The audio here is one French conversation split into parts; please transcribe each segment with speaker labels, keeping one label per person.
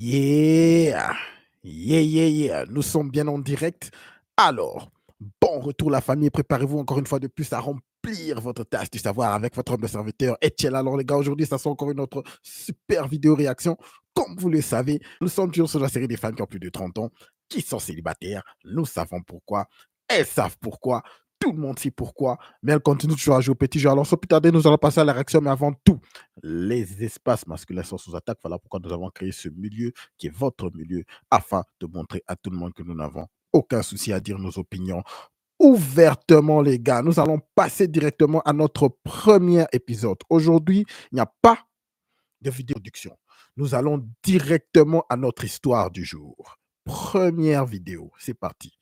Speaker 1: Yeah, yeah. Nous sommes bien en direct. Alors, bon retour la famille. Préparez-vous encore une fois de plus à remplir votre tâche du savoir avec votre humble serviteur Etienne. Alors les gars, aujourd'hui, ça sera encore une autre super vidéo réaction. Comme vous le savez, nous sommes toujours sur la série des femmes qui ont plus de 30 ans, qui sont célibataires. Nous savons pourquoi. Elles savent pourquoi. Tout le monde sait pourquoi. Mais elles continuent toujours à jouer au petit jeu. Alors sans plus tarder, nous allons passer à la réaction. Mais avant tout, les espaces masculins sont sous attaque. Voilà pourquoi nous avons créé ce milieu qui est votre milieu afin de montrer à tout le monde que nous n'avons aucun souci à dire nos opinions ouvertement, les gars. Nous allons passer directement à notre premier épisode. Aujourd'hui, il n'y a pas de vidéo production. Nous allons directement à notre histoire du jour. Première vidéo, c'est parti.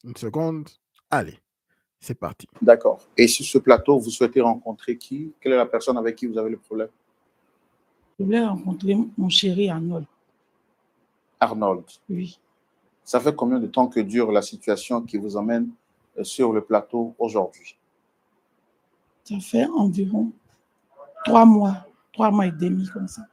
Speaker 1: Une seconde. Allez, c'est parti.
Speaker 2: D'accord. Et sur ce plateau, vous souhaitez rencontrer qui? Quelle est la personne avec qui vous avez le problème?
Speaker 3: Je voulais rencontrer mon chéri Arnold.
Speaker 2: Arnold.
Speaker 3: Oui.
Speaker 2: Ça fait combien de temps que dure la situation qui vous emmène sur le plateau aujourd'hui?
Speaker 3: Ça fait environ 3 mois et demi comme ça.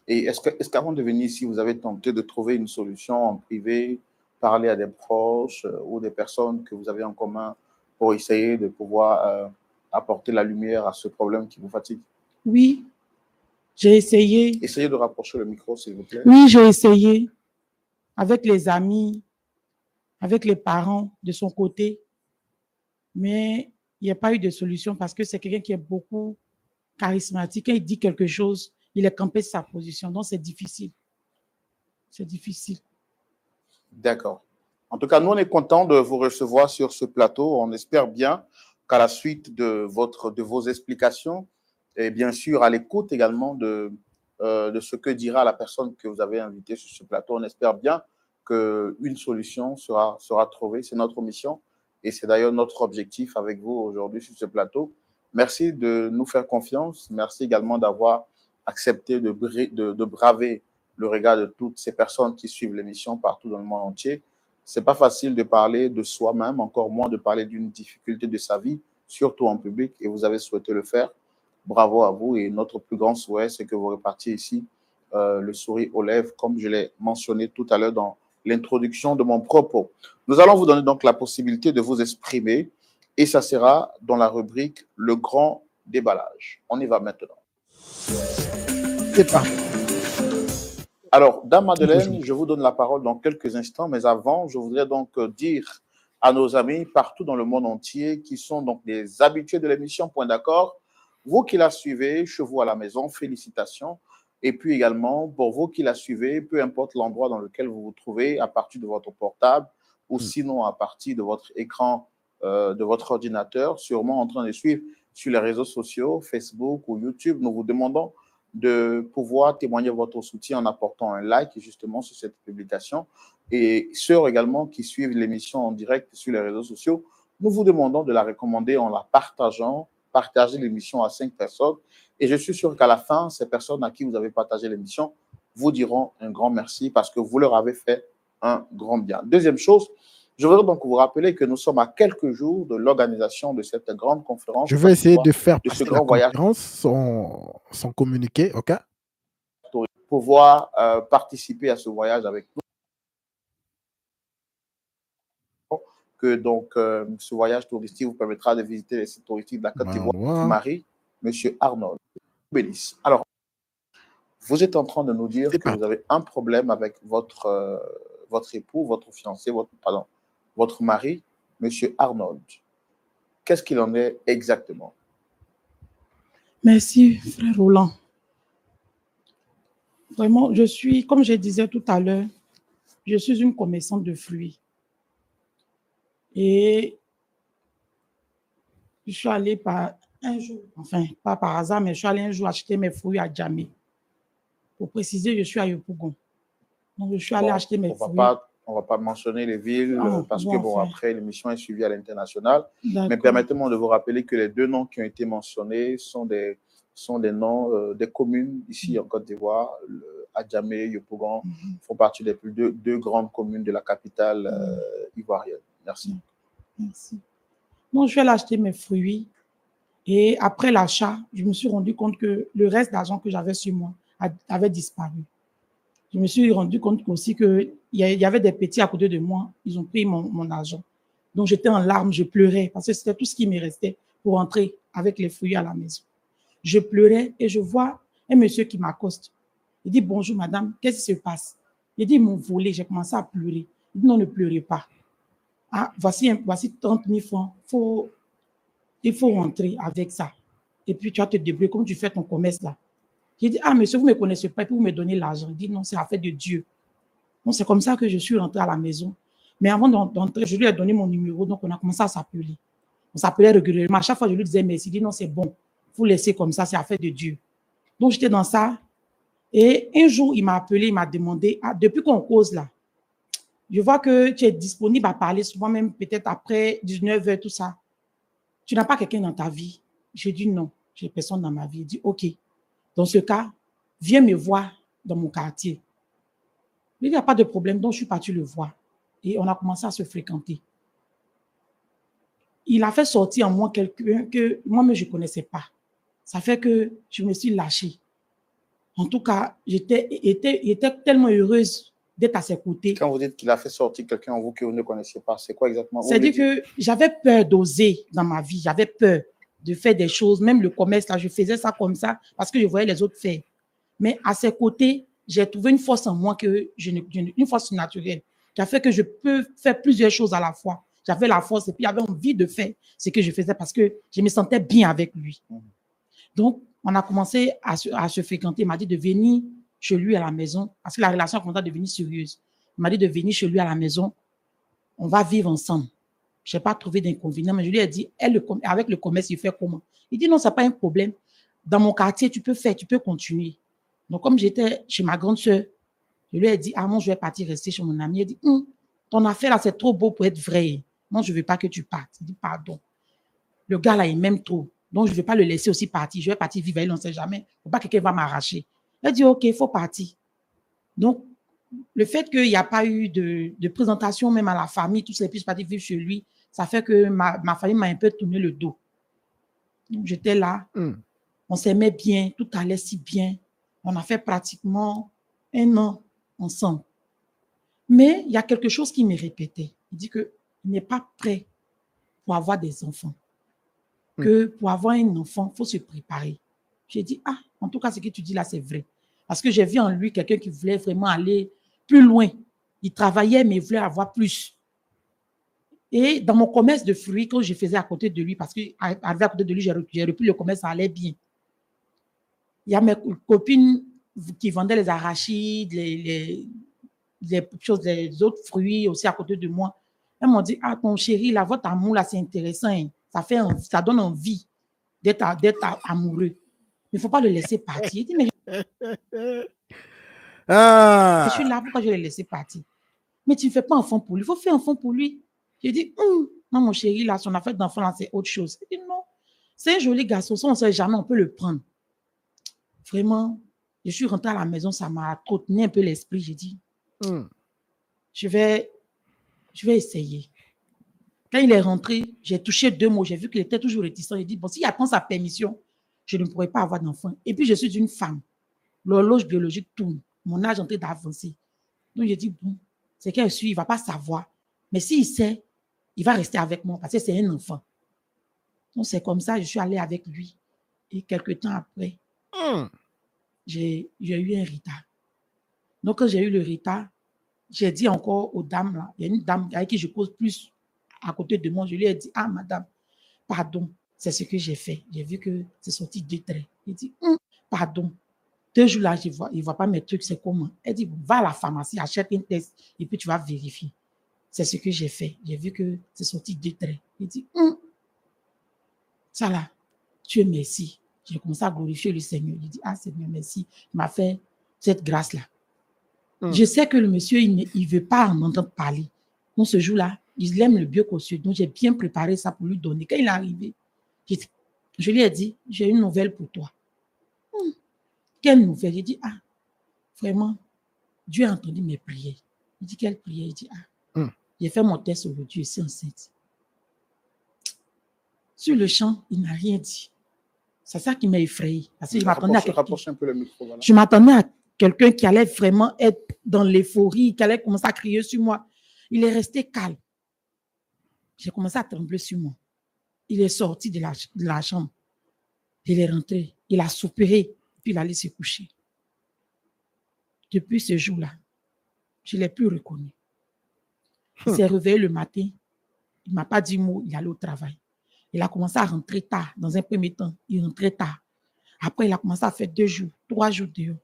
Speaker 2: Et est-ce qu'avant de venir ici, vous avez tenté de trouver une solution en privé, parler à des proches ou des personnes que vous avez en commun pour essayer de pouvoir apporter la lumière à ce problème qui vous fatigue?
Speaker 3: Oui, j'ai essayé.
Speaker 2: Essayez de rapprocher le micro, s'il vous plaît.
Speaker 3: Oui, j'ai essayé avec les amis, avec les parents de son côté, mais il n'y a pas eu de solution parce que c'est quelqu'un qui est beaucoup charismatique. Quand il dit quelque chose, il est campé sur sa position, donc c'est difficile. C'est difficile.
Speaker 2: D'accord. En tout cas, nous, on est content de vous recevoir sur ce plateau. On espère bien qu'à la suite de vos explications, et bien sûr à l'écoute également de ce que dira la personne que vous avez invitée sur ce plateau, on espère bien qu'une solution sera trouvée. C'est notre mission et c'est d'ailleurs notre objectif avec vous aujourd'hui sur ce plateau. Merci de nous faire confiance. Merci également d'avoir accepté de braver le regard de toutes ces personnes qui suivent l'émission partout dans le monde entier. C'est pas facile de parler de soi-même, encore moins de parler d'une difficulté de sa vie, surtout en public, et vous avez souhaité le faire. Bravo à vous, et notre plus grand souhait, c'est que vous repartiez ici le sourire aux lèvres, comme je l'ai mentionné tout à l'heure dans l'introduction de mon propos. Nous allons vous donner donc la possibilité de vous exprimer, et ça sera dans la rubrique « Le grand déballage ». On y va maintenant.
Speaker 1: C'est parti.
Speaker 2: Alors, Dame Madeleine, je vous donne la parole dans quelques instants, mais avant, je voudrais donc dire à nos amis partout dans le monde entier qui sont donc des habitués de l'émission Point d'accord, vous qui la suivez, chez vous à la maison, félicitations. Et puis également, pour vous qui la suivez, peu importe l'endroit dans lequel vous vous trouvez, à partir de votre portable ou sinon à partir de votre écran, de votre ordinateur, sûrement en train de suivre sur les réseaux sociaux, Facebook ou YouTube, nous vous demandons de pouvoir témoigner votre soutien en apportant un like justement sur cette publication. Et ceux également qui suivent l'émission en direct sur les réseaux sociaux, nous vous demandons de la recommander en la partageant. Partagez l'émission à 5 personnes. Et je suis sûr qu'à la fin, ces personnes à qui vous avez partagé l'émission vous diront un grand merci parce que vous leur avez fait un grand bien. Deuxième chose, je voudrais donc vous rappeler que nous sommes à quelques jours de l'organisation de cette grande conférence.
Speaker 1: Je vais essayer de faire
Speaker 2: de ce
Speaker 1: passer la
Speaker 2: grand voyage,
Speaker 1: conférence sans communiquer, ok?
Speaker 2: pour pouvoir participer à ce voyage avec nous. Que donc ce voyage touristique vous permettra de visiter les sites touristiques de la Côte d'Ivoire. Marie, Monsieur Arnold. Bélis. Alors, vous êtes en train de nous dire que vous avez un problème avec votre époux, votre fiancé, votre mari, Monsieur Arnold. Qu'est-ce qu'il en est exactement?
Speaker 3: Merci, frère Roland. Vraiment, je suis, comme je disais tout à l'heure, je suis une commerçante de fruits. Et je suis allée par un jour, enfin, pas par hasard, mais je suis allée un jour acheter mes fruits à Djamé. Pour préciser, je suis à Yopougon. Donc, je suis allée acheter mes fruits.
Speaker 2: On ne va pas mentionner les villes parce que, bon, après, l'émission est suivie à l'international. Mais permettez-moi de vous rappeler que les deux noms qui ont été mentionnés sont des noms des communes ici en Côte d'Ivoire. Adjamé, Yopougon font partie des deux grandes communes de la capitale ivoirienne. Merci.
Speaker 3: Merci. Donc, je suis allée acheter mes fruits Et après l'achat, je me suis rendu compte que le reste d'argent que j'avais sur moi avait disparu. Je me suis rendu compte aussi qu'il y avait des petits à côté de moi. Ils ont pris mon argent. Donc, j'étais en larmes, je pleurais parce que c'était tout ce qui me restait pour entrer avec les fruits à la maison. Je pleurais et je vois un monsieur qui m'accoste. Il dit, bonjour madame, qu'est-ce qui se passe? Il dit, ils m'ont volé, j'ai commencé à pleurer. Il dit, non, ne pleurez pas. Ah, voici 30 000 francs, il faut rentrer avec ça. Et puis tu vas te débrouiller comme tu fais ton commerce là. J'ai dit, ah monsieur, vous ne me connaissez pas et puis vous me donnez l'argent. Il dit, non, c'est affaire de Dieu. Donc c'est comme ça que je suis rentrée à la maison. Mais avant d'entrer, je lui ai donné mon numéro, donc on a commencé à s'appeler. On s'appelait régulièrement. À chaque fois, je lui disais merci. Il dit, non, c'est bon, vous laissez comme ça, c'est affaire de Dieu. Donc j'étais dans ça. Et un jour, il m'a appelé, il m'a demandé, ah, depuis qu'on cause là, je vois que tu es disponible à parler, souvent même peut-être après 19h, tout ça. Tu n'as pas quelqu'un dans ta vie? J'ai dit non, j'ai personne dans ma vie. Il dit ok. Dans ce cas, viens me voir dans mon quartier. Il n'y a pas de problème, donc je suis partie le voir. Et on a commencé à se fréquenter. Il a fait sortir en moi quelqu'un que moi-même je ne connaissais pas. Ça fait que je me suis lâchée. En tout cas, j'étais tellement heureuse d'être à ses côtés.
Speaker 2: Quand vous dites qu'il a fait sortir quelqu'un en vous que vous ne connaissiez pas, c'est quoi exactement?
Speaker 3: C'est-à-dire que j'avais peur d'oser dans ma vie. J'avais peur de faire des choses. Même le commerce, là, je faisais ça comme ça parce que je voyais les autres faire. Mais à ses côtés, j'ai trouvé une force en moi, une force naturelle, qui a fait que je peux faire plusieurs choses à la fois. J'avais la force et puis j'avais envie de faire ce que je faisais parce que je me sentais bien avec lui. Donc, on a commencé à se fréquenter. Il m'a dit de venir chez lui à la maison parce que la relation a commencé à devenir sérieuse. Il m'a dit de venir chez lui à la maison. On va vivre ensemble. Je n'ai pas trouvé d'inconvénient, mais je lui ai dit, avec le commerce, il fait comment? Il dit, non, ce n'est pas un problème. Dans mon quartier, tu peux faire, tu peux continuer. Donc, comme j'étais chez ma grande soeur, je lui ai dit, ah non, je vais partir rester chez mon ami. Il dit, ton affaire là, c'est trop beau pour être vrai. Non, je ne veux pas que tu partes. Il dit, pardon. Le gars là, il m'aime trop. Donc, je ne vais pas le laisser aussi partir. Je vais partir vivre, il on ne sait jamais. Il ne faut pas que quelqu'un va m'arracher. Il a dit, OK, il faut partir. Donc, le fait qu'il n'y a pas eu de présentation même à la famille, tous les puissent partir vivre chez lui, ça fait que ma famille m'a un peu tourné le dos. Donc, j'étais là. On s'aimait bien, tout allait si bien. On a fait pratiquement 1 an ensemble. Mais il y a quelque chose qui me répétait. Il dit qu'il n'est pas prêt pour avoir des enfants. Que pour avoir un enfant, il faut se préparer. J'ai dit, ah, en tout cas, ce que tu dis là, c'est vrai. Parce que j'ai vu en lui quelqu'un qui voulait vraiment aller plus loin. Il travaillait, mais il voulait avoir plus. Et dans mon commerce de fruits, que je faisais à côté de lui, parce qu'arrivé à côté de lui, j'ai repris le commerce, ça allait bien. Il y a mes copines qui vendaient les arachides, les autres fruits aussi à côté de moi. Elles m'ont dit, ah, ton chéri, là, votre amour, là, c'est intéressant. Hein. Ça donne envie d'être amoureux. Mais il ne faut pas le laisser partir. Je dis, mais je suis là, pourquoi je vais le laisser partir? Mais tu ne fais pas enfant pour lui. Il faut faire enfant pour lui. J'ai dit, non, mon chéri, là, son affaire d'enfant, là, c'est autre chose. Il dit, non, c'est un joli garçon. Ça, on ne sait jamais, on peut le prendre. Vraiment, je suis rentrée à la maison, ça m'a trottiné un peu l'esprit. J'ai dit, je vais essayer. Quand il est rentré, j'ai touché 2 mots. J'ai vu qu'il était toujours réticent. J'ai dit, bon, s'il attend sa permission, je ne pourrai pas avoir d'enfant. Et puis, je suis une femme. L'horloge biologique tourne. Mon âge est en train d'avancer. Donc, j'ai dit, bon, c'est qu'elle suit, il ne va pas savoir. Mais s'il sait, il va rester avec moi parce que c'est un enfant. Donc, c'est comme ça, je suis allée avec lui. Et quelques temps après, j'ai eu un retard. Donc, quand j'ai eu le retard, j'ai dit encore aux dames, là, il y a une dame avec qui je cause plus à côté de moi, je lui ai dit, ah, madame, pardon, c'est ce que j'ai fait. J'ai vu que c'est sorti 2 traits. Il dit, pardon. 2 jours là, il ne voit pas mes trucs, c'est comment? Elle dit, va à la pharmacie, achète un test et puis tu vas vérifier. C'est ce que j'ai fait. J'ai vu que c'est sorti 2 traits. Il dit, ça là, Dieu merci. J'ai commencé à glorifier le Seigneur. Il dit, ah Seigneur, merci. Il m'a fait cette grâce-là. Je sais que le monsieur, il ne veut pas en entendre parler. Donc ce jour-là, il aime le biocossu. Donc j'ai bien préparé ça pour lui donner. Quand il est arrivé, je lui ai dit, j'ai une nouvelle pour toi. Quelle nouvelle? Il dit, ah, vraiment, Dieu a entendu mes prières. Il dit, quelle prière? Il dit, ah, j'ai fait mon test aujourd'hui, je suis enceinte. Sur le champ, il n'a rien dit. C'est ça qui m'a effrayée. Parce que
Speaker 2: Rapproche un peu le micro. Voilà.
Speaker 3: Je m'attendais à quelqu'un qui allait vraiment être dans l'euphorie, qui allait commencer à crier sur moi. Il est resté calme. J'ai commencé à trembler sur moi. Il est sorti de la chambre. Il est rentré. Il a soupiré. Puis il allait se coucher. Depuis ce jour-là, je ne l'ai plus reconnu. Il s'est réveillé le matin. Il ne m'a pas dit mot. Il allait au travail. Il a commencé à rentrer tard. Dans un premier temps, il rentrait tard. Après, il a commencé à faire 2 jours, 3 jours dehors.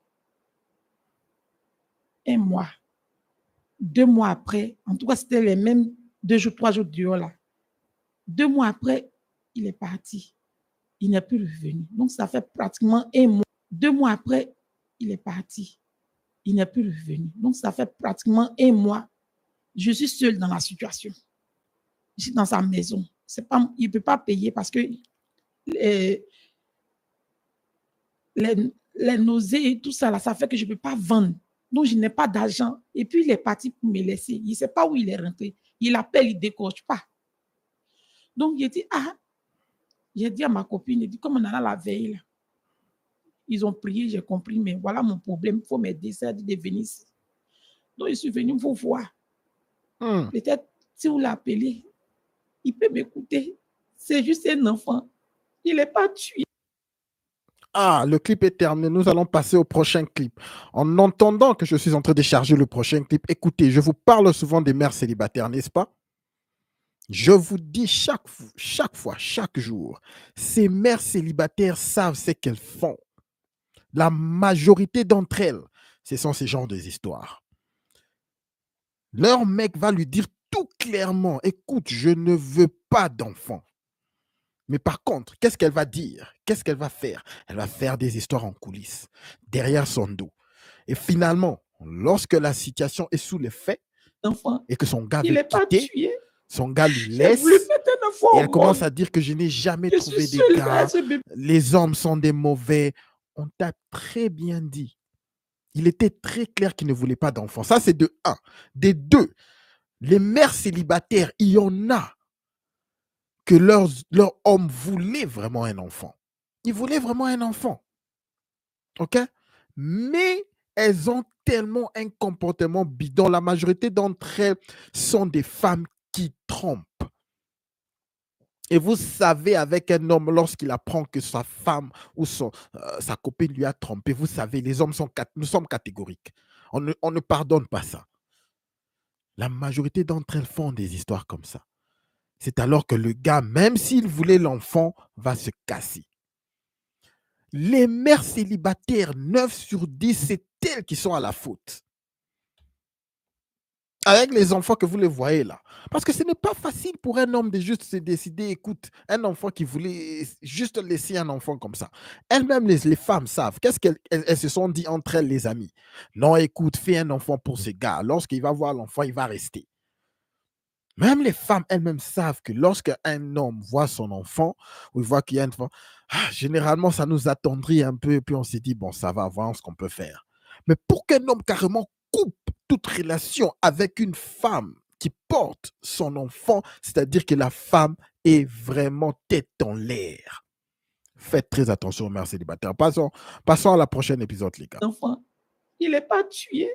Speaker 3: 1 mois. 2 mois après, en tout cas, c'était les mêmes 2 jours, 3 jours dehors là. 2 mois après, il est parti. Il n'est plus revenu. Donc, ça fait pratiquement 1 mois. 2 mois après, il est parti. Il n'est plus revenu. Donc, ça fait pratiquement 1 mois. Je suis seule dans la situation. Je suis dans sa maison. Il ne peut pas payer parce que les nausées et tout ça, là, ça fait que je ne peux pas vendre. Donc, je n'ai pas d'argent. Et puis, il est parti pour me laisser. Il ne sait pas où il est rentré. Il appelle, il ne décroche pas. Donc, j'ai dit à ma copine, j'ai dit, comme on en a la veille, là. Ils ont prié, j'ai compris, mais voilà mon problème, il faut m'aider, ça de venir ici. Donc, je suis venu pour voir. Peut-être, si vous l'appelez, il peut m'écouter. C'est juste un enfant. Il n'est pas tué.
Speaker 1: Ah, le clip est terminé. Nous allons passer au prochain clip. En entendant que je suis en train de charger le prochain clip, écoutez, je vous parle souvent des mères célibataires, n'est-ce pas? Je vous dis chaque fois, chaque jour, ces mères célibataires savent ce qu'elles font. La majorité d'entre elles, ce sont ces genres d'histoires. Leur mec va lui dire tout clairement, écoute, je ne veux pas d'enfant. Mais par contre, qu'est-ce qu'elle va dire? Qu'est-ce qu'elle va faire? Elle va faire des histoires en coulisses, derrière son dos. Et finalement, lorsque la situation est sous les faits, et que son gars veut quitter, son gars lui laisse, et elle commence à dire que je n'ai jamais trouvé des gars, les hommes sont des mauvais. On t'a très bien dit. Il était très clair qu'il ne voulait pas d'enfants. Ça, c'est de 1. De 2, les mères célibataires, il y en a que leur homme voulait vraiment un enfant. Il voulait vraiment un enfant. OK? Mais elles ont tellement un comportement bidon. La majorité d'entre elles sont des femmes qui trompent. Et vous savez, avec un homme, lorsqu'il apprend que sa femme ou sa copine lui a trompé, vous savez, les hommes nous sommes catégoriques. On ne pardonne pas ça. La majorité d'entre elles font des histoires comme ça. C'est alors que le gars, même s'il voulait l'enfant, va se casser. Les mères célibataires, 9 sur 10, c'est elles qui sont à la faute. Avec les enfants que vous les voyez là. Parce que ce n'est pas facile pour un homme de juste se décider, écoute, un enfant qui voulait juste laisser un enfant comme ça. Elles-mêmes, les femmes savent. Qu'est-ce qu'elles se sont dit entre elles, les amis? Non, écoute, fais un enfant pour ce gars. Lorsqu'il va voir l'enfant, il va rester. Même les femmes elles-mêmes savent que lorsqu'un homme voit son enfant, ou il voit qu'il y a un enfant, généralement, ça nous attendrit un peu, et puis on s'est dit, bon, ça va, voir ce qu'on peut faire. Mais pour qu'un homme carrément coupe toute relation avec une femme qui porte son enfant, c'est-à-dire que la femme est vraiment tête en l'air. Faites très attention aux mères célibataires. Passons à la prochaine épisode, les gars.
Speaker 3: L'enfant, il n'est pas tué.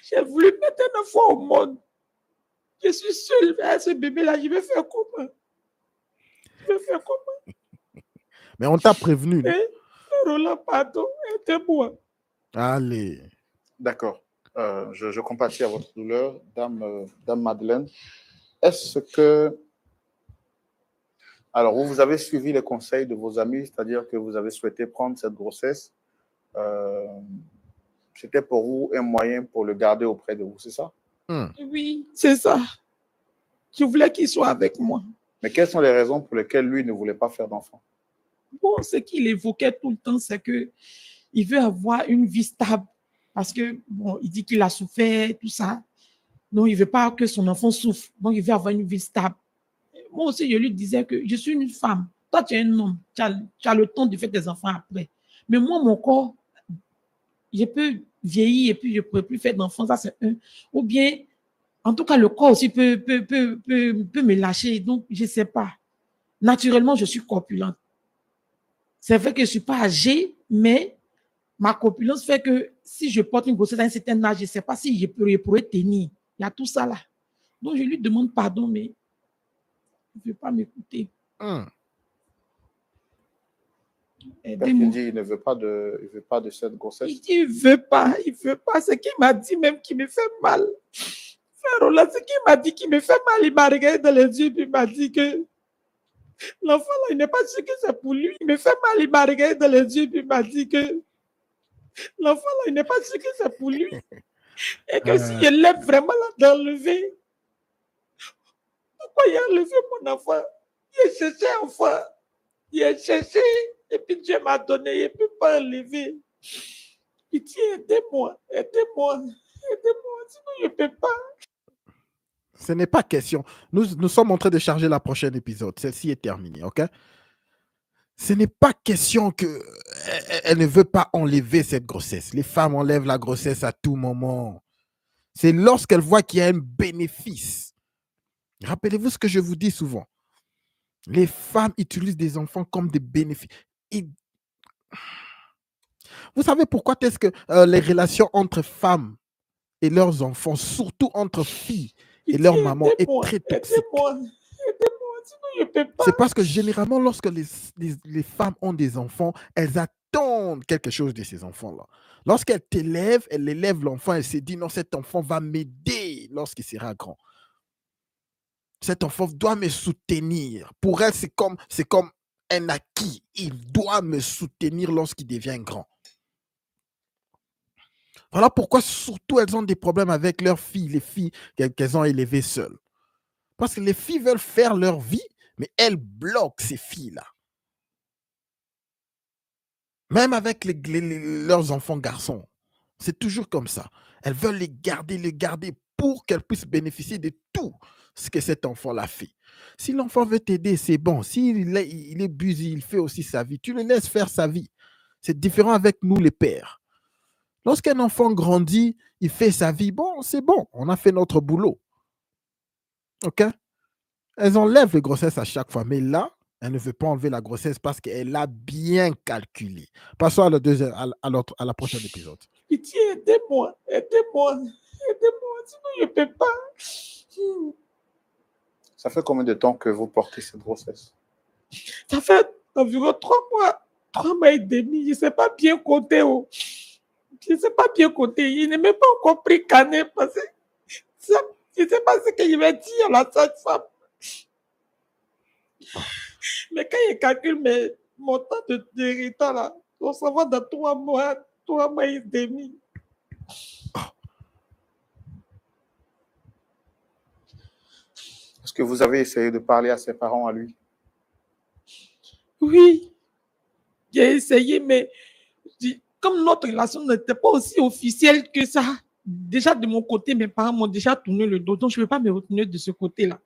Speaker 3: J'ai voulu mettre un enfant au monde. Je suis seule avec ce bébé-là. Je vais faire comment?
Speaker 1: Mais on t'a prévenu.
Speaker 3: Roland, pardon, aidez-moi.
Speaker 1: Allez.
Speaker 2: D'accord. Je compatis à votre douleur, Dame Madeleine. Est-ce que... Alors, vous avez suivi les conseils de vos amis, c'est-à-dire que vous avez souhaité prendre cette grossesse. C'était pour vous un moyen pour le garder auprès de vous, c'est ça?
Speaker 3: Oui, c'est ça. Je voulais qu'il soit avec moi.
Speaker 2: Mais quelles sont les raisons pour lesquelles lui ne voulait pas faire d'enfant?
Speaker 3: Bon, ce qu'il évoquait tout le temps, c'est qu'il veut avoir une vie stable. Parce que, bon, il dit qu'il a souffert, tout ça. Donc, il ne veut pas que son enfant souffre. Donc, il veut avoir une vie stable. Moi aussi, je lui disais que je suis une femme. Toi, tu es un homme. Tu as le temps de faire des enfants après. Mais moi, mon corps, je peux vieillir et puis je ne pourrais plus faire d'enfants. Ça, c'est un. Ou bien, en tout cas, le corps aussi peut me lâcher. Donc, je ne sais pas. naturellement, je suis corpulente. C'est vrai que je ne suis pas âgée, mais ma corpulence fait que si je porte une grossesse à un certain âge, je ne sais pas si je pourrais tenir. Il y a tout ça là. Donc, je lui demande pardon, mais il ne veut pas m'écouter.
Speaker 2: Parce qu'il dit qu'il ne veut pas de cette grossesse.
Speaker 3: Il dit il ne veut pas. Ce qu'il m'a dit même qui me fait mal. Frère, là, ce qu'il m'a dit qui me fait mal, il m'a regardé dans les yeux et il m'a dit que l'enfant là, il n'est pas sûr que c'est pour lui. Il me fait mal, il m'a regardé dans les yeux et il m'a dit que l'enfant là, il n'est pas sûr que c'est pour lui. Et que si je lève vraiment là d'enlever, pourquoi il a enlevé mon enfant? Il a cherché enfant. Il a cherché et puis Dieu m'a donné, il ne peut pas enlever. Pitié, aidez-moi, sinon je ne peux pas.
Speaker 1: Ce n'est pas question. Nous sommes en train de charger la prochaine épisode. Celle-ci est terminée, ok? Ce n'est pas question qu'elle ne veut pas enlever cette grossesse. Les femmes enlèvent la grossesse à tout moment. C'est lorsqu'elles voient qu'il y a un bénéfice. Rappelez-vous ce que je vous dis souvent. Les femmes utilisent des enfants comme des bénéfices. Vous savez pourquoi est-ce que les relations entre femmes et leurs enfants, surtout entre filles et leur maman, est très toxique? C'est parce que généralement, lorsque les femmes ont des enfants, elles attendent quelque chose de ces enfants-là. Lorsqu'elles t'élèvent, elles élèvent l'enfant, elle se dit non, cet enfant va m'aider lorsqu'il sera grand. Cet enfant doit me soutenir. Pour elle, c'est comme un acquis. Il doit me soutenir lorsqu'il devient grand. Voilà pourquoi surtout elles ont des problèmes avec leurs filles, les filles qu'elles ont élevées seules. Parce que les filles veulent faire leur vie, mais elles bloquent ces filles-là. Même avec leurs enfants garçons. C'est toujours comme ça. Elles veulent les garder pour qu'elles puissent bénéficier de tout ce que cet enfant-là fait. Si l'enfant veut t'aider, c'est bon. S'il est busy, il fait aussi sa vie. Tu le laisses faire sa vie. C'est différent avec nous, les pères. Lorsqu'un enfant grandit, il fait sa vie. Bon, c'est bon. On a fait notre boulot. OK? Elles enlèvent les grossesses à chaque fois. Mais là, elle ne veut pas enlever la grossesse parce qu'elle a bien calculé. Passons à la prochaine épisode.
Speaker 3: Pitié, aidez-moi, sinon je ne peux pas.
Speaker 2: Ça fait combien de temps que vous portez cette grossesse?
Speaker 3: Ça fait environ 3 mois et demi. Je ne sais pas bien compter. Je ne sais pas bien compter. Il n'est même pas encore pris canet parce que je ne sais pas ce qu'il va dire à la sage-femme. Mais quand il calcule mon temps de retard, là, on s'en va dans 3 mois et demi.
Speaker 2: Est-ce que vous avez essayé de parler à ses parents, à lui?
Speaker 3: Oui, j'ai essayé, mais comme notre relation n'était pas aussi officielle que ça, déjà de mon côté, mes parents m'ont déjà tourné le dos, donc je ne peux pas me retenir de ce côté-là.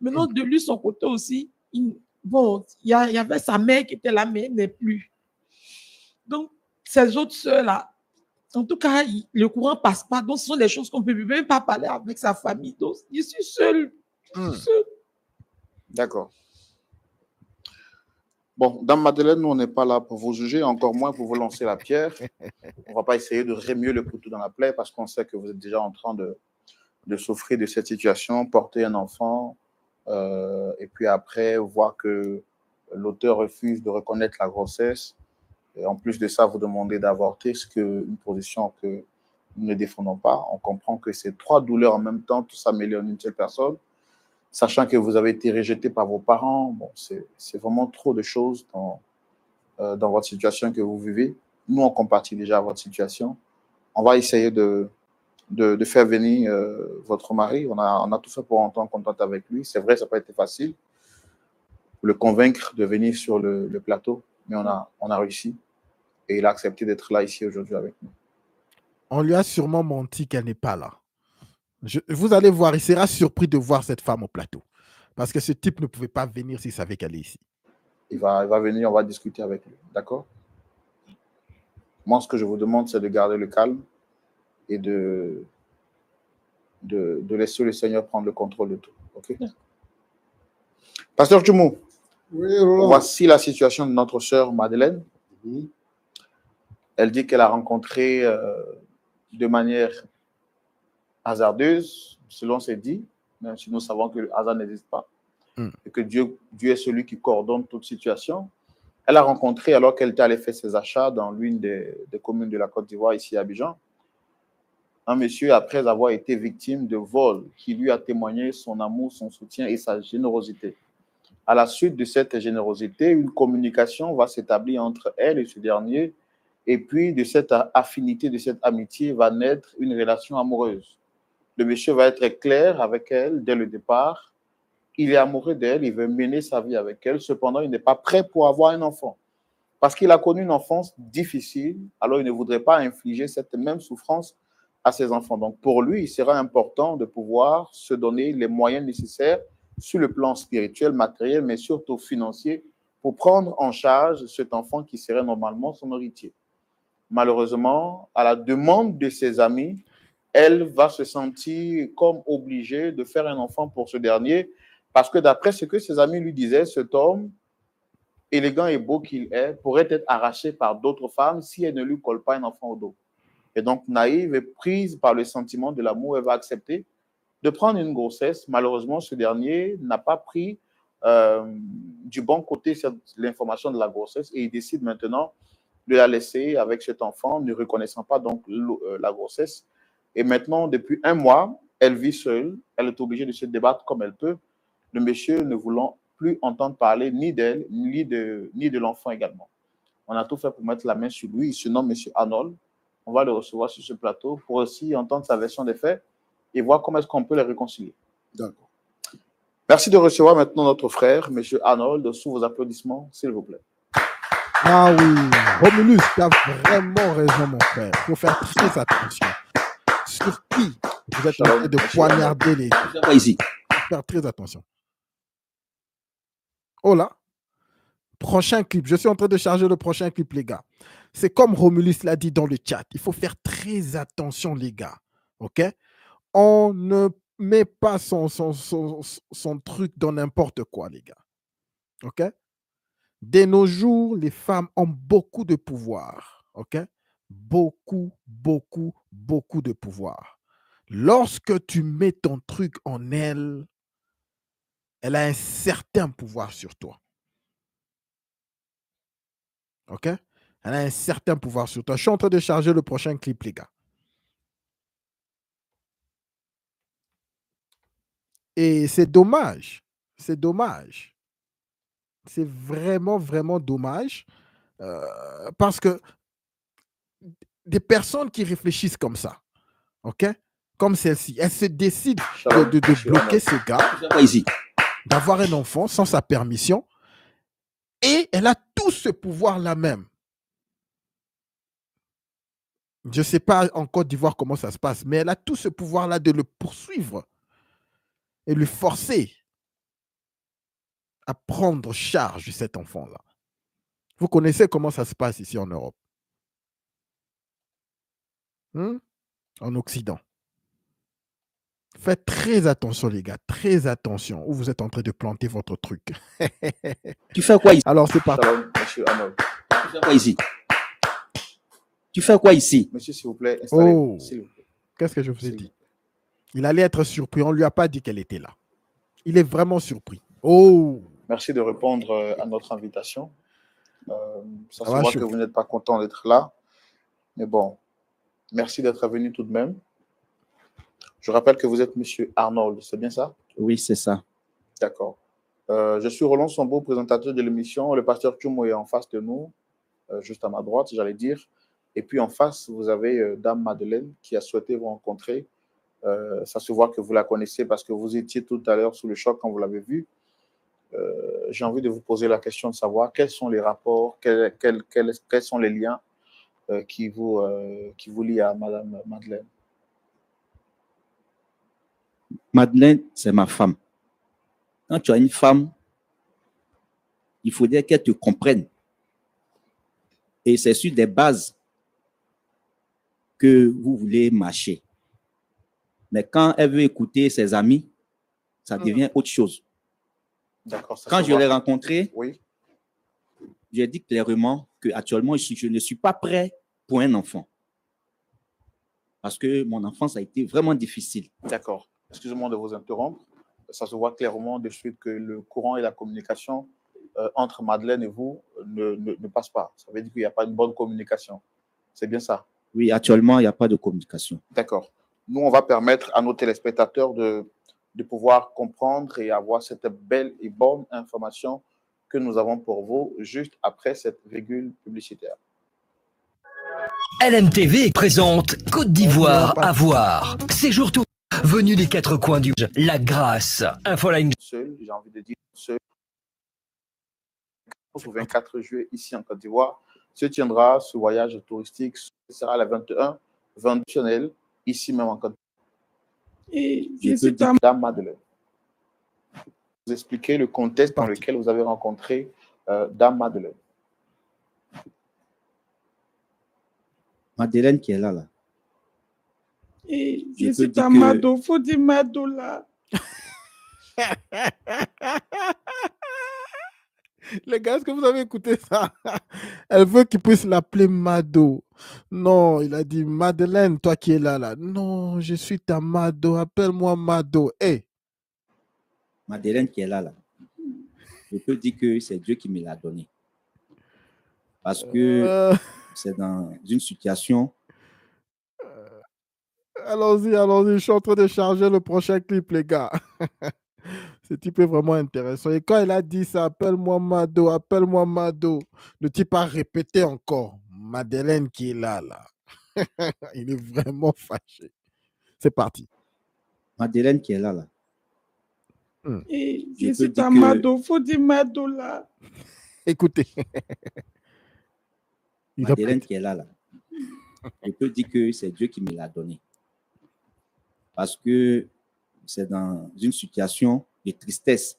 Speaker 3: Maintenant, de lui, son côté aussi, il y avait sa mère qui était là, mais elle n'est plus. Donc, ces autres sœurs-là, en tout cas, le courant ne passe pas. Donc, ce sont des choses qu'on ne peut même pas parler avec sa famille. Donc, je suis seule.
Speaker 2: D'accord. Bon, Dame Madeleine, nous, on n'est pas là pour vous juger, encore moins pour vous lancer la pierre. On ne va pas essayer de remuer le couteau dans la plaie parce qu'on sait que vous êtes déjà en train de souffrir de cette situation, porter un enfant, et puis après, voir que l'auteur refuse de reconnaître la grossesse. Et en plus de ça, vous demandez d'avorter, ce que une position que nous ne défendons pas. On comprend que c'est 3 douleurs en même temps, tout ça mêlé en une seule personne. Sachant que vous avez été rejeté par vos parents, bon, c'est vraiment trop de choses dans votre situation que vous vivez. Nous, on compatit déjà votre situation. On va essayer de faire venir votre mari. On a tout fait pour entendre contact avec lui. C'est vrai, ça n'a pas été facile pour le convaincre de venir sur le plateau, mais on a réussi. Et il a accepté d'être là ici aujourd'hui avec nous.
Speaker 1: On lui a sûrement menti qu'elle n'est pas là. Vous allez voir, il sera surpris de voir cette femme au plateau. Parce que ce type ne pouvait pas venir s'il savait qu'elle est ici.
Speaker 2: Il va venir, on va discuter avec lui. D'accord? Moi, ce que je vous demande, c'est de garder le calme et de laisser le Seigneur prendre le contrôle de tout. OK? Pasteur Tchoumou,
Speaker 4: Oui, Roland.
Speaker 2: Voici la situation de notre sœur Madeleine. Elle dit qu'elle a rencontré de manière hasardeuse, selon ses dits, même si nous savons que le hasard n'existe pas, et que Dieu est celui qui coordonne toute situation. Elle a rencontré, alors qu'elle était allée faire ses achats dans l'une des communes de la Côte d'Ivoire, ici à Abidjan, un monsieur, après avoir été victime de vol, qui lui a témoigné son amour, son soutien et sa générosité. À la suite de cette générosité, une communication va s'établir entre elle et ce dernier, et puis de cette affinité, de cette amitié, va naître une relation amoureuse. Le monsieur va être clair avec elle dès le départ. Il est amoureux d'elle, il veut mener sa vie avec elle. Cependant, il n'est pas prêt pour avoir un enfant. Parce qu'il a connu une enfance difficile, alors il ne voudrait pas infliger cette même souffrance à ses enfants. Donc, pour lui, il sera important de pouvoir se donner les moyens nécessaires sur le plan spirituel, matériel, mais surtout financier, pour prendre en charge cet enfant qui serait normalement son héritier. Malheureusement, à la demande de ses amis, elle va se sentir comme obligée de faire un enfant pour ce dernier, parce que d'après ce que ses amis lui disaient, cet homme, élégant et beau qu'il est, pourrait être arraché par d'autres femmes si elle ne lui colle pas un enfant au dos. Et donc, naïve et prise par le sentiment de l'amour, elle va accepter de prendre une grossesse. Malheureusement, ce dernier n'a pas pris du bon côté l'information de la grossesse et il décide maintenant de la laisser avec cet enfant, ne reconnaissant pas donc la grossesse. Et maintenant, depuis 1 mois, elle vit seule. Elle est obligée de se débattre comme elle peut. Le monsieur ne voulant plus entendre parler ni d'elle, ni de l'enfant également. On a tout fait pour mettre la main sur lui. Il se nomme monsieur Arnold. On va le recevoir sur ce plateau pour aussi entendre sa version des faits et voir comment est-ce qu'on peut les réconcilier.
Speaker 4: D'accord.
Speaker 2: Merci de recevoir maintenant notre frère, monsieur Arnold, sous vos applaudissements, s'il vous plaît.
Speaker 1: Ah oui, Romulus, tu as vraiment raison, mon frère. Il faut faire très attention. Sur qui vous êtes en train de poignarder les gens.
Speaker 5: Ici.
Speaker 1: Il faut faire très attention. Oh là, prochain clip. Je suis en train de charger le prochain clip, les gars. C'est comme Romulus l'a dit dans le chat. Il faut faire très attention, les gars. OK? On ne met pas son truc dans n'importe quoi, les gars. OK? De nos jours, les femmes ont beaucoup de pouvoir. OK? Beaucoup, beaucoup, beaucoup de pouvoir. Lorsque tu mets ton truc en elle, elle a un certain pouvoir sur toi. OK? Elle a un certain pouvoir sur toi. Je suis en train de charger le prochain clip, les gars. Et c'est dommage. C'est dommage. C'est vraiment, vraiment dommage. Parce que des personnes qui réfléchissent comme ça, OK? Comme celle-ci, elles se décident de bloquer ce gars,
Speaker 5: Ici.
Speaker 1: d'avoir un enfant sans sa permission. Et elle a tout ce pouvoir-là même. Je ne sais pas en Côte d'Ivoire comment ça se passe, mais elle a tout ce pouvoir-là de le poursuivre et le forcer à prendre charge de cet enfant-là. Vous connaissez comment ça se passe ici en Europe, en Occident. Faites très attention, les gars, très attention, où vous êtes en train de planter votre truc.
Speaker 5: Tu fais quoi ici?
Speaker 1: Alors, c'est parti.
Speaker 2: Shalom, monsieur Arnold.
Speaker 5: Tu fais quoi ici? Tu fais quoi ici?
Speaker 2: Monsieur, s'il vous plaît, installez-vous.
Speaker 1: Oh,
Speaker 2: S'il vous plaît.
Speaker 1: qu'est-ce que je vous ai
Speaker 2: S'il
Speaker 1: dit?
Speaker 2: vous plaît.
Speaker 1: Il allait être surpris. On ne lui a pas dit qu'elle était là. Il est vraiment surpris. Oh,
Speaker 2: Merci de répondre à notre invitation. Ça se
Speaker 1: va
Speaker 2: voit
Speaker 1: chaud.
Speaker 2: que vous n'êtes pas content d'être là. Mais bon, merci d'être venu tout de même. Je rappelle que vous êtes monsieur Arnold, c'est bien ça?
Speaker 5: Oui, c'est ça.
Speaker 2: D'accord. Je suis Roland Sombo, présentateur de l'émission. Le pasteur Tchoumo est en face de nous, juste à ma droite, j'allais dire. Et puis en face, vous avez Dame Madeleine qui a souhaité vous rencontrer. Ça se voit que vous la connaissez parce que vous étiez tout à l'heure sous le choc quand vous l'avez vue. J'ai envie de vous poser la question de savoir quels sont les rapports, quels sont les liens qui vous lient à Madame Madeleine.
Speaker 5: Madeleine, c'est ma femme. Quand tu as une femme, il faudrait qu'elle te comprenne. Et c'est sur des bases que vous voulez marcher. Mais quand elle veut écouter ses amis, ça devient autre chose.
Speaker 2: D'accord. ça
Speaker 5: Quand
Speaker 2: se
Speaker 5: je
Speaker 2: voit.
Speaker 5: l'ai rencontré,
Speaker 2: Oui.
Speaker 5: j'ai dit clairement qu'actuellement, je ne suis pas prêt pour un enfant. Parce que mon enfance a été vraiment difficile.
Speaker 2: D'accord. Excusez-moi de vous interrompre. Ça se voit clairement de suite que le courant et la communication entre Madeleine et vous ne passent pas. Ça veut dire qu'il n'y a pas une bonne communication. C'est bien ça?
Speaker 5: Oui, actuellement, il n'y a pas de communication.
Speaker 2: D'accord. Nous, on va permettre à nos téléspectateurs de pouvoir comprendre et avoir cette belle et bonne information que nous avons pour vous juste après cette virgule publicitaire.
Speaker 4: LMTV présente Côte d'Ivoire à voir. Séjour tout venu des quatre coins du La Grâce. Infoline.
Speaker 2: Seul, j'ai envie de dire seul. Au 24 juillet, ici en Côte d'Ivoire, se tiendra ce voyage touristique. Ce sera la 21 traditionnel, ici même en Côte d'Ivoire.
Speaker 3: Et
Speaker 2: Je
Speaker 3: je
Speaker 2: peux
Speaker 3: suis
Speaker 2: dire
Speaker 3: ta
Speaker 2: Dame Madeleine. Vous expliquez le contexte dans lequel vous avez rencontré Dame Madeleine.
Speaker 5: Madeleine qui est là.
Speaker 3: et
Speaker 5: Je
Speaker 3: je
Speaker 5: peux
Speaker 3: suis
Speaker 5: dire
Speaker 3: ta
Speaker 5: que-
Speaker 3: Mado. Faut dire Mado là.
Speaker 1: Les gars, est-ce que vous avez écouté ça? Elle veut qu'il puisse l'appeler Mado. Non, il a dit Madeleine, toi qui es là, là. Non, je suis ta Mado, appelle-moi Mado. Hé,
Speaker 5: Madeleine qui est là. Je peux dire que c'est Dieu qui me l'a donné. Parce que c'est dans une situation,
Speaker 1: allons-y, allons-y. Je suis en train de charger le prochain clip, les gars. Ce type est vraiment intéressant. Et quand il a dit ça, appelle-moi Mado, le type a répété encore, Madeleine qui est là, là. Il est vraiment fâché. C'est parti.
Speaker 5: Madeleine qui est là.
Speaker 3: Et
Speaker 5: Je
Speaker 3: je
Speaker 5: peux
Speaker 3: suis
Speaker 5: dire
Speaker 3: ta
Speaker 5: que-
Speaker 3: Mado. Faut dire Mado là.
Speaker 1: Écoutez. Il
Speaker 5: Madeleine
Speaker 1: répète.
Speaker 5: qui est là. Je peux dire que c'est Dieu qui me l'a donné. Parce que c'est dans une situation de tristesse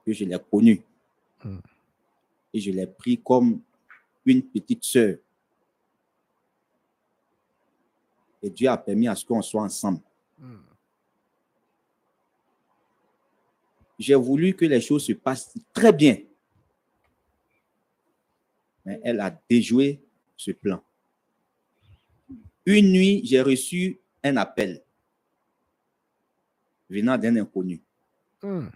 Speaker 5: que je l'ai connue.
Speaker 1: Mm.
Speaker 5: Et je l'ai pris comme une petite sœur. Et Dieu a permis à ce qu'on soit ensemble.
Speaker 1: Mm.
Speaker 5: J'ai voulu que les choses se passent très bien. Mais elle a déjoué ce plan. Une nuit, j'ai reçu un appel venant d'un inconnu.
Speaker 1: Mm.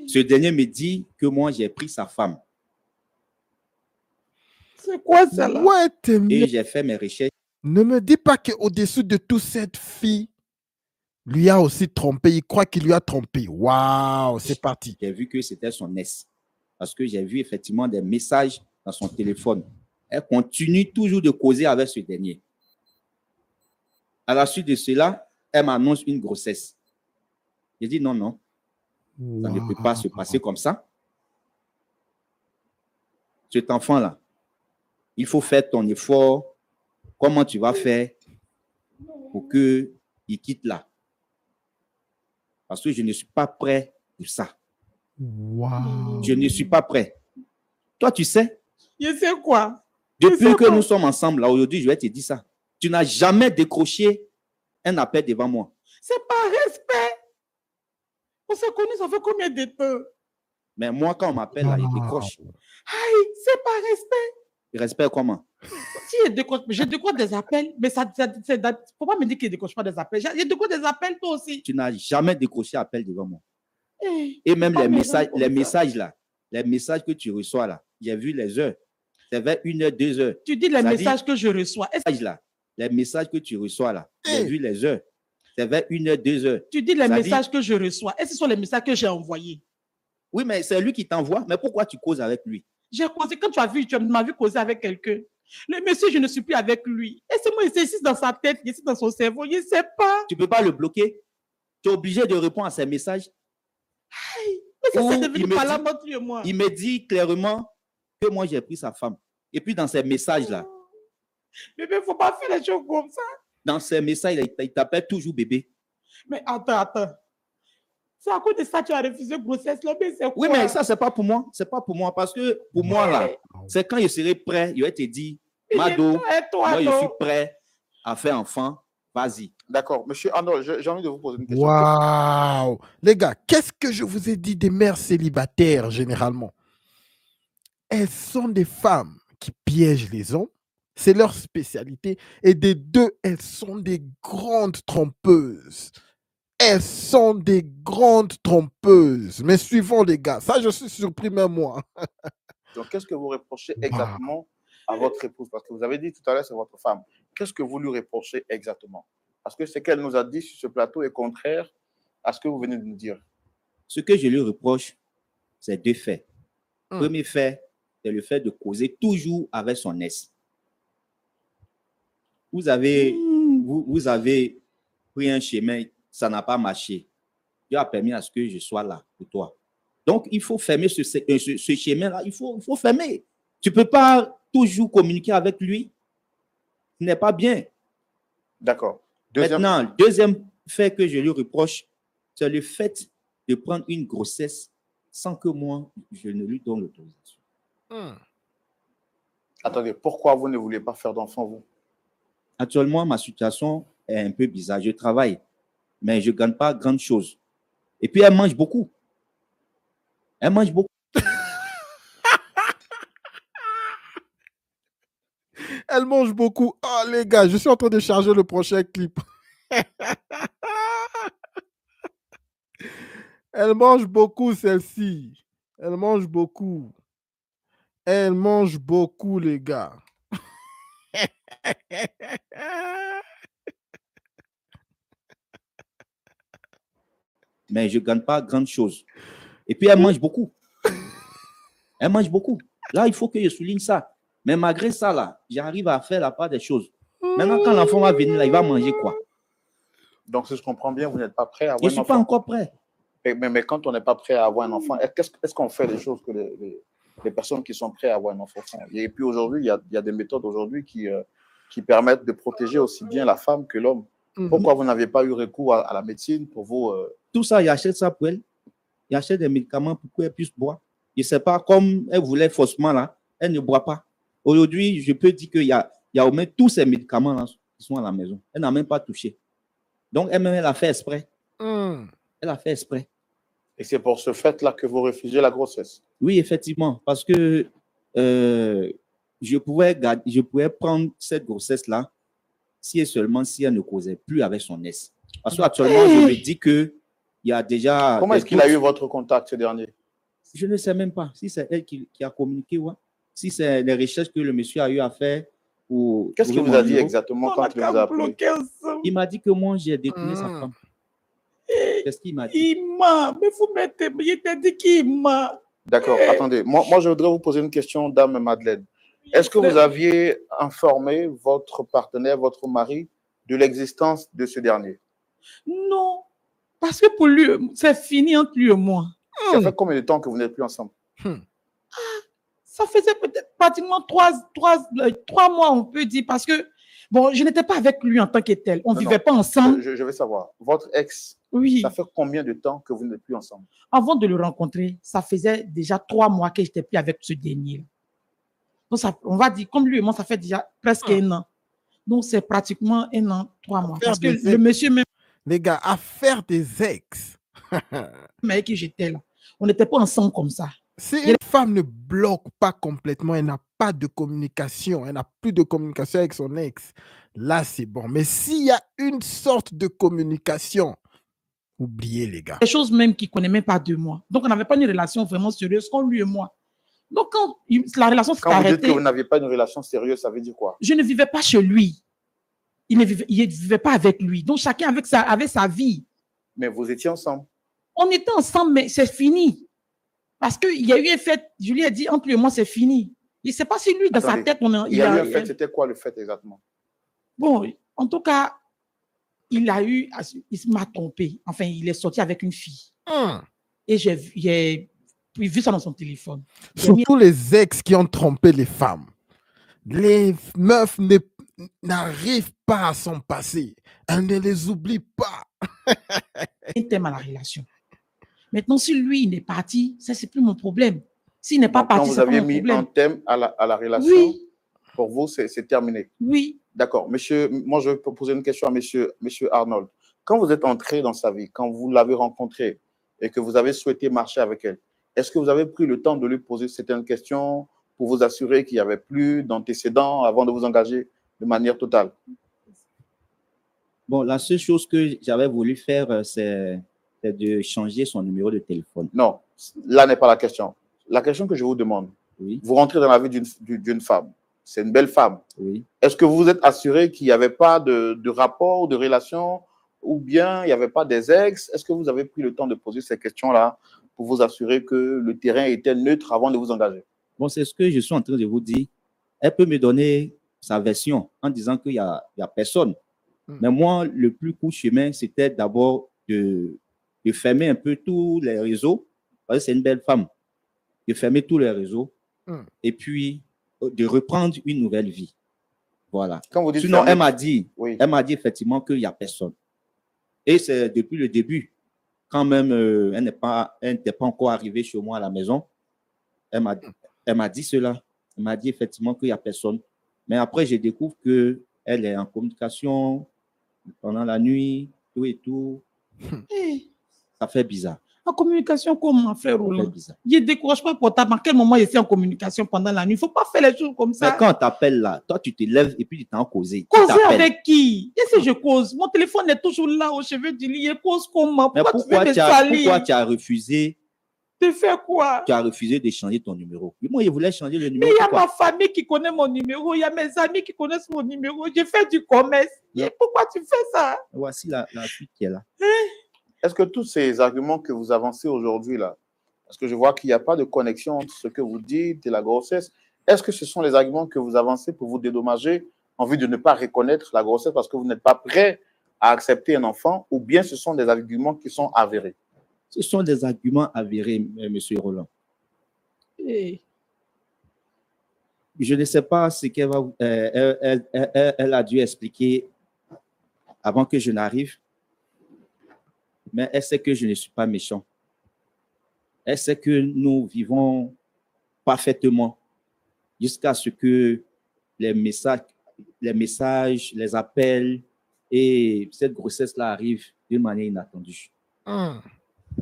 Speaker 5: Ce dernier me dit que moi, j'ai pris sa femme.
Speaker 3: C'est quoi ça là?
Speaker 1: Ouais,
Speaker 5: Et j'ai fait mes recherches.
Speaker 1: ne me dis pas qu'au-dessus de tout, cette fille lui a aussi trompé. Il croit qu'il lui a trompé. Waouh, c'est parti.
Speaker 5: J'ai vu que c'était son ex. Parce que j'ai vu effectivement des messages dans son téléphone. Elle continue toujours de causer avec ce dernier. À la suite de cela, elle m'annonce une grossesse. J'ai dit non, non, ça ne peut pas se passer comme ça. Cet enfant-là, il faut faire ton effort. Comment tu vas faire pour qu'il quitte là? Parce que je ne suis pas prêt pour ça.
Speaker 1: Waouh.
Speaker 5: Je ne suis pas prêt. Toi, tu sais,
Speaker 3: Je sais quoi?
Speaker 5: depuis
Speaker 3: sais
Speaker 5: que
Speaker 3: pas.
Speaker 5: nous sommes ensemble, là, aujourd'hui, je vais te dire ça. Tu n'as jamais décroché un appel devant moi.
Speaker 3: C'est pas respect. On s'est connus, ça fait combien de temps?
Speaker 5: Mais moi, quand on m'appelle, là, je décroche.
Speaker 3: Aïe, c'est pas respect.
Speaker 5: Respect comment?
Speaker 3: Si je décroche des appels, mais faut pas me dire que je décroche pas des appels. Je décroche des appels toi aussi.
Speaker 5: Tu n'as jamais décroché appel devant moi.
Speaker 3: Eh,
Speaker 5: Et même
Speaker 3: pas
Speaker 5: les
Speaker 3: mes
Speaker 5: messages,
Speaker 3: gens comme
Speaker 5: les
Speaker 3: ça.
Speaker 5: messages là, les messages que tu reçois là, j'ai vu les heures. C'est vers 1h, 2h.
Speaker 3: Tu dis les
Speaker 5: Ça dit-
Speaker 3: messages que je reçois.
Speaker 5: Là, les messages que tu reçois là, j'ai
Speaker 1: Eh.
Speaker 5: vu les heures. C'est vers 1h, 2h.
Speaker 3: Tu dis les
Speaker 5: Ça dit-
Speaker 3: messages que je reçois. Est-ce que ce sont les messages que j'ai envoyés?
Speaker 5: Oui, mais c'est lui qui t'envoie. Mais pourquoi tu causes avec lui?
Speaker 3: J'ai causé, quand tu m'as vu causer avec quelqu'un. Le monsieur, je ne suis plus avec lui. Et c'est moi, il ici dans sa tête, ici dans son cerveau. Il ne sait pas.
Speaker 5: Tu ne peux pas le bloquer. Tu es obligé de répondre à ses messages.
Speaker 3: Mais ça,
Speaker 5: Ou
Speaker 3: c'est
Speaker 5: il
Speaker 3: devenu
Speaker 5: me
Speaker 3: par
Speaker 5: dit-
Speaker 3: la mort, lui et moi.
Speaker 5: Il me dit clairement que moi, j'ai pris sa femme. Et puis, dans ces messages-là,
Speaker 3: Bébé, il ne faut pas faire les choses comme ça.
Speaker 5: dans ces messages, il t'appelle toujours bébé.
Speaker 3: Mais attends. C'est à cause de ça que tu as refusé grossesse, là, mais c'est quoi?
Speaker 5: Oui, mais ça, c'est pas pour moi. C'est pas pour moi. Parce que pour moi, là, c'est quand je serai prêt, je vais te dire, Mado,
Speaker 3: Et toi,
Speaker 5: moi, je
Speaker 3: non?
Speaker 5: suis prêt à faire enfant. vas-y.
Speaker 2: D'accord. Monsieur Arnaud, j'ai envie de vous poser une question.
Speaker 1: Waouh! Les gars, qu'est-ce que je vous ai dit des mères célibataires généralement? Elles sont des femmes qui piègent les hommes. C'est leur spécialité. Et des deux, elles sont des grandes trompeuses. Elles sont des grandes trompeuses. Mais suivons les gars. Ça, je suis surpris même moi.
Speaker 2: Donc, qu'est-ce que vous reprochez
Speaker 1: Waouh.
Speaker 2: exactement à votre épouse? Parce que vous avez dit tout à l'heure, c'est votre femme. Qu'est-ce que vous lui reprochez exactement? Parce que ce qu'elle nous a dit sur ce plateau est contraire à ce que vous venez de nous dire.
Speaker 5: Ce que je lui reproche, c'est 2 faits.
Speaker 1: Hmm.
Speaker 5: Premier fait, c'est le fait de causer toujours avec son ex. Vous avez pris un chemin, ça n'a pas marché. Dieu a permis à ce que je sois là pour toi. Donc, il faut fermer ce chemin-là. Il faut fermer. Tu ne peux pas toujours communiquer avec lui. Ce n'est pas bien.
Speaker 2: D'accord.
Speaker 5: Maintenant, deuxième fait que je lui reproche, c'est le fait de prendre une grossesse sans que moi, je ne lui donne l'autorisation.
Speaker 2: Attendez, pourquoi vous ne voulez pas faire d'enfant, vous?
Speaker 5: Actuellement, ma situation est un peu bizarre. Je travaille, mais je ne gagne pas grand chose. Et puis, elle mange beaucoup. Elle mange beaucoup.
Speaker 1: Elle mange beaucoup. Ah, les gars, je suis en train de charger le prochain clip. Elle mange beaucoup, celle-ci. Elle mange beaucoup. Elle mange beaucoup, les gars.
Speaker 5: Mais je ne gagne pas grand chose. Et puis, elle mange beaucoup. Elle mange beaucoup. Là, il faut que je souligne ça. Mais malgré ça, là, j'arrive à faire la part des choses. Maintenant, quand l'enfant va venir, là, il va manger quoi?
Speaker 2: Donc, si je comprends bien, vous n'êtes pas prêt à
Speaker 5: Je
Speaker 2: avoir
Speaker 5: ne
Speaker 2: un
Speaker 5: suis
Speaker 2: enfant.
Speaker 5: pas encore prêt.
Speaker 2: Mais quand on n'est pas prêt à avoir un enfant, est-ce qu'on fait les choses que les personnes qui sont prêtes à avoir un enfant font? Et puis aujourd'hui, il y a des méthodes aujourd'hui qui permettent de protéger aussi bien la femme que l'homme. Pourquoi vous n'avez pas eu recours à la médecine pour vous
Speaker 5: Tout ça, il achète ça pour elle. Il achète des médicaments pour qu'elle puisse boire. Je ne sais pas, comme elle voulait faussement, là, elle ne boit pas. Aujourd'hui, je peux dire qu'il y a au moins tous ces médicaments-là qui sont à la maison. Elle n'a même pas touché. Donc, elle-même, elle a fait exprès. Elle a fait exprès.
Speaker 2: Et c'est pour ce fait-là que vous refusez la grossesse?
Speaker 5: Oui, effectivement, parce que je pouvais prendre cette grossesse-là si et seulement si elle ne causait plus avec son ex. Parce qu'actuellement, je me dis qu'il y a déjà...
Speaker 2: Comment est-ce qu'il a eu votre contact, ce dernier?
Speaker 5: Je ne sais même pas si c'est elle qui a communiqué ou si c'est les recherches que le monsieur a eu à faire.
Speaker 2: Qu'est-ce qu'il vous a dit exactement quand il vous a appelé?
Speaker 5: Il m'a dit que moi, j'ai détourné sa femme. Qu'est-ce qu'il m'a dit?
Speaker 3: Il m'a, mais vous mettez, il t'a dit qu'il m'a.
Speaker 2: D'accord, attendez. Moi, je voudrais vous poser une question, dame Madeleine. Est-ce que vous aviez informé votre partenaire, votre mari, de l'existence de ce dernier?
Speaker 3: Non, parce que pour lui, c'est fini entre lui et moi.
Speaker 2: Ça fait combien de temps que vous n'êtes plus ensemble?
Speaker 3: Ça faisait peut-être pratiquement 3 mois, on peut dire, parce que, bon, je n'étais pas avec lui en tant que tel. On ne vivait pas ensemble.
Speaker 2: Je veux savoir, votre ex,
Speaker 3: oui.
Speaker 2: Ça fait combien de temps que vous n'êtes plus ensemble?
Speaker 3: Avant de le rencontrer, ça faisait déjà 3 mois que je n'étais plus avec ce dernier. Donc, ça, on va dire, comme lui et moi, ça fait déjà presque 1 an. Donc, c'est pratiquement 1 an, 3 mois. Parce que le monsieur même...
Speaker 1: Les gars, affaire des ex.
Speaker 3: Mais avec qui j'étais là, on n'était pas ensemble comme ça.
Speaker 1: Si une femme ne bloque pas complètement, elle n'a pas de communication, elle n'a plus de communication avec son ex, là c'est bon. Mais s'il y a une sorte de communication, oubliez les gars.
Speaker 3: Des choses même qu'il ne connaît même pas de moi. Donc on n'avait pas une relation vraiment sérieuse comme lui et moi. Donc quand la relation s'est arrêtée...
Speaker 2: Quand vous dites que vous n'aviez pas une relation sérieuse, ça veut dire quoi?
Speaker 3: Je ne vivais pas chez lui. Il ne vivait pas avec lui. Donc chacun avait sa vie.
Speaker 2: Mais vous étiez ensemble?
Speaker 3: On était ensemble, mais c'est fini. Parce qu'il y a eu un fait, je lui ai dit, entre lui et moi, c'est fini. Il ne sait pas si lui, dans sa tête,
Speaker 2: il y a eu un fait, c'était quoi le fait exactement? Bon,
Speaker 3: en tout cas, il m'a trompé. Enfin, il est sorti avec une fille. Et j'ai vu ça dans son téléphone.
Speaker 1: Surtout les ex qui ont trompé les femmes. Les meufs n'arrivent pas à s'en passer. Elles ne les oublient pas.
Speaker 3: Il t'aime à la relation. Maintenant, si lui, il est parti, ça, c'est plus mon problème. S'il n'est pas parti,
Speaker 2: c'est pas mon problème. Quand vous aviez mis un thème à la relation, oui. Pour vous, c'est terminé.
Speaker 3: Oui.
Speaker 2: D'accord. Monsieur, moi, je vais poser une question à monsieur Arnold. Quand vous êtes entré dans sa vie, quand vous l'avez rencontrée et que vous avez souhaité marcher avec elle, est-ce que vous avez pris le temps de lui poser certaines questions pour vous assurer qu'il n'y avait plus d'antécédents avant de vous engager de manière totale?
Speaker 5: Bon, la seule chose que j'avais voulu faire, c'est de changer son numéro de téléphone.
Speaker 2: Non, là n'est pas la question. La question que je vous demande,
Speaker 5: Oui,
Speaker 2: vous rentrez dans la vie d'une femme. C'est une belle femme.
Speaker 5: oui.
Speaker 2: Est-ce que vous vous êtes assuré qu'il n'y avait pas de rapport, de relation, ou bien il n'y avait pas des ex? Est-ce que vous avez pris le temps de poser ces questions-là pour vous assurer que le terrain était neutre avant de vous engager?
Speaker 5: Bon, c'est ce que je suis en train de vous dire. Elle peut me donner sa version en disant qu'il y a personne. Mais moi, le plus court chemin, c'était d'abord de fermer un peu tous les réseaux, parce que c'est une belle femme, de fermer tous les réseaux et puis de reprendre une nouvelle vie. Voilà.
Speaker 2: Quand vous dites
Speaker 5: Sinon,
Speaker 2: fermer,
Speaker 5: elle m'a dit effectivement qu'il n'y a personne. Et c'est depuis le début, quand même, elle n'était pas encore arrivée chez moi à la maison. Elle m'a dit cela. Elle m'a dit effectivement qu'il n'y a personne. Mais après, je découvre qu'elle est en communication pendant la nuit, tout et tout. Ça fait bizarre.
Speaker 3: En communication, comment, frère
Speaker 5: Ça fait
Speaker 3: Roland?
Speaker 5: bizarre.
Speaker 3: Je ne décroche pas portable. À quel moment je suis en communication pendant la nuit? Il ne faut pas faire les choses comme
Speaker 5: Mais
Speaker 3: ça.
Speaker 5: quand on t'appelle là, toi, tu te lèves et puis tu t'en causes.
Speaker 3: Causer avec qui? Et si je cause? Mon téléphone est toujours là au cheveu du lit. Je cause comment?
Speaker 5: Mais
Speaker 3: Pourquoi tu veux me salir?
Speaker 5: pourquoi tu as refusé?
Speaker 3: Tu fais quoi?
Speaker 5: Tu as refusé de changer ton numéro. Moi, je voulais changer le
Speaker 3: Mais
Speaker 5: numéro.
Speaker 3: il y a ma famille qui connaît mon numéro. Il y a mes amis qui connaissent mon numéro. Je fais du commerce. Et pourquoi tu fais ça?
Speaker 5: Voici la suite qui est là.
Speaker 2: est-ce que tous ces arguments que vous avancez aujourd'hui là, parce que je vois qu'il n'y a pas de connexion entre ce que vous dites et la grossesse, est-ce que ce sont les arguments que vous avancez pour vous dédommager en vue de ne pas reconnaître la grossesse parce que vous n'êtes pas prêt à accepter un enfant, ou bien ce sont des arguments qui sont avérés?
Speaker 5: Ce sont des arguments avérés, monsieur Roland.
Speaker 3: Hey.
Speaker 5: Je ne sais pas ce qu'elle va, elle a dû expliquer avant que je n'arrive, mais elle sait que je ne suis pas méchant. Elle sait que nous vivons parfaitement jusqu'à ce que les messages, les appels et cette grossesse-là arrivent d'une manière inattendue.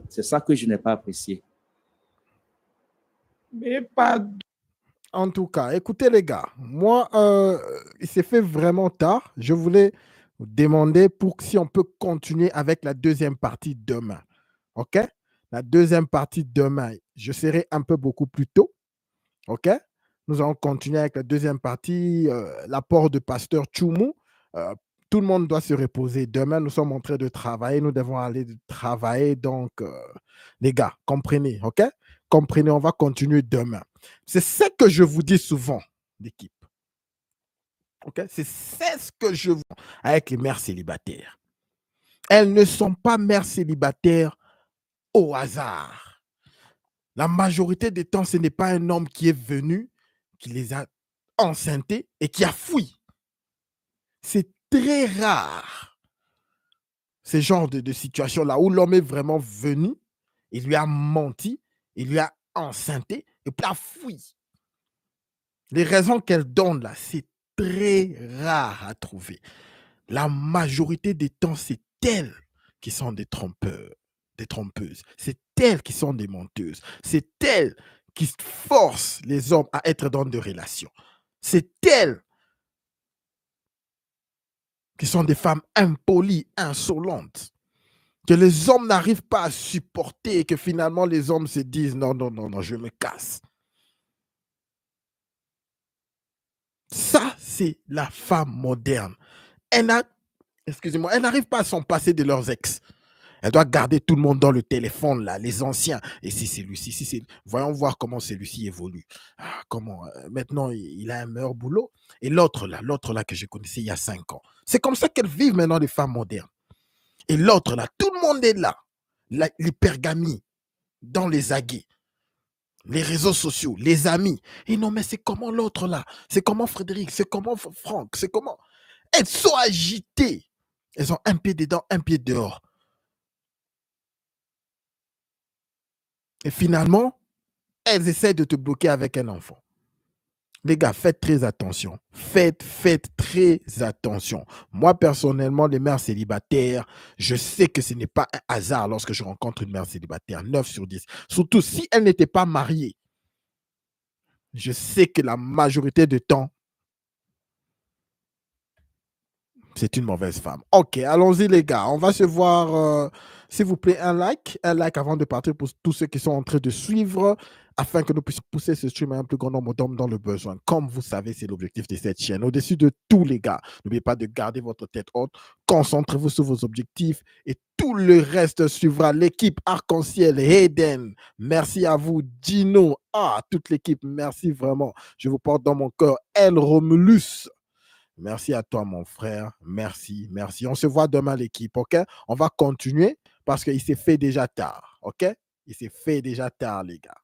Speaker 5: C'est ça que je n'ai pas apprécié.
Speaker 3: Mais pas.
Speaker 1: En tout cas, écoutez les gars, moi, il s'est fait vraiment tard. Je voulais vous demander si on peut continuer avec la deuxième partie demain. OK? La deuxième partie demain, je serai un peu beaucoup plus tôt. OK? Nous allons continuer avec la deuxième partie, l'apport de pasteur Tchoumou. Tout le monde doit se reposer. Demain, nous sommes en train de travailler. Nous devons aller travailler. Donc, les gars, comprenez, OK? Comprenez, on va continuer demain. C'est ce que je vous dis souvent, l'équipe. OK? C'est ce que je vous dis avec les mères célibataires. Elles ne sont pas mères célibataires au hasard. La majorité des temps, ce n'est pas un homme qui est venu, qui les a enceintés et qui a fui. C'est très rare, ce genre de situation-là, où l'homme est vraiment venu, il lui a menti, il lui a enceinté et puis a fui. Les raisons qu'elle donne là, c'est très rare à trouver. La majorité des temps, c'est elles qui sont des trompeurs, des trompeuses. C'est elles qui sont des menteuses. C'est elles qui forcent les hommes à être dans des relations. C'est elles qui sont des femmes impolies, insolentes, que les hommes n'arrivent pas à supporter et que finalement les hommes se disent non, non, non, non, je me casse. Ça, c'est la femme moderne. Elle n'arrive pas à s'en passer de leurs ex. Elle doit garder tout le monde dans le téléphone, là, les anciens. Et si c'est celui-ci, voyons voir comment celui-ci évolue. Maintenant, il a un meilleur boulot. Et l'autre là que je connaissais il y a 5 ans. C'est comme ça qu'elles vivent maintenant, les femmes modernes. Et l'autre là, tout le monde est là. L'hypergamie, dans les aguets, les réseaux sociaux, les amis. Et non, mais c'est comment l'autre là? C'est comment Frédéric? C'est comment Franck? C'est comment? Elles sont agitées. Elles ont un pied dedans, un pied dehors. Et finalement, elles essaient de te bloquer avec un enfant. Les gars, faites très attention. Faites très attention. Moi, personnellement, les mères célibataires, je sais que ce n'est pas un hasard lorsque je rencontre une mère célibataire, 9 sur 10. Surtout si elle n'était pas mariée. Je sais que la majorité du temps, c'est une mauvaise femme. Ok, allons-y les gars. On va se voir, s'il vous plaît, un like avant de partir pour tous ceux qui sont en train de suivre afin que nous puissions pousser ce stream à un plus grand nombre d'hommes dans le besoin. Comme vous savez, c'est l'objectif de cette chaîne. Au-dessus de tout, les gars, n'oubliez pas de garder votre tête haute. Concentrez-vous sur vos objectifs et tout le reste suivra. L'équipe Arc-en-Ciel, Hayden, merci à vous. Gino, toute l'équipe, merci vraiment. Je vous porte dans mon cœur. El Romulus. Merci à toi, mon frère. Merci. On se voit demain, l'équipe, OK? On va continuer parce qu'il s'est fait déjà tard, OK? Il s'est fait déjà tard, les gars.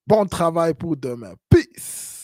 Speaker 1: Bon travail pour demain. Peace!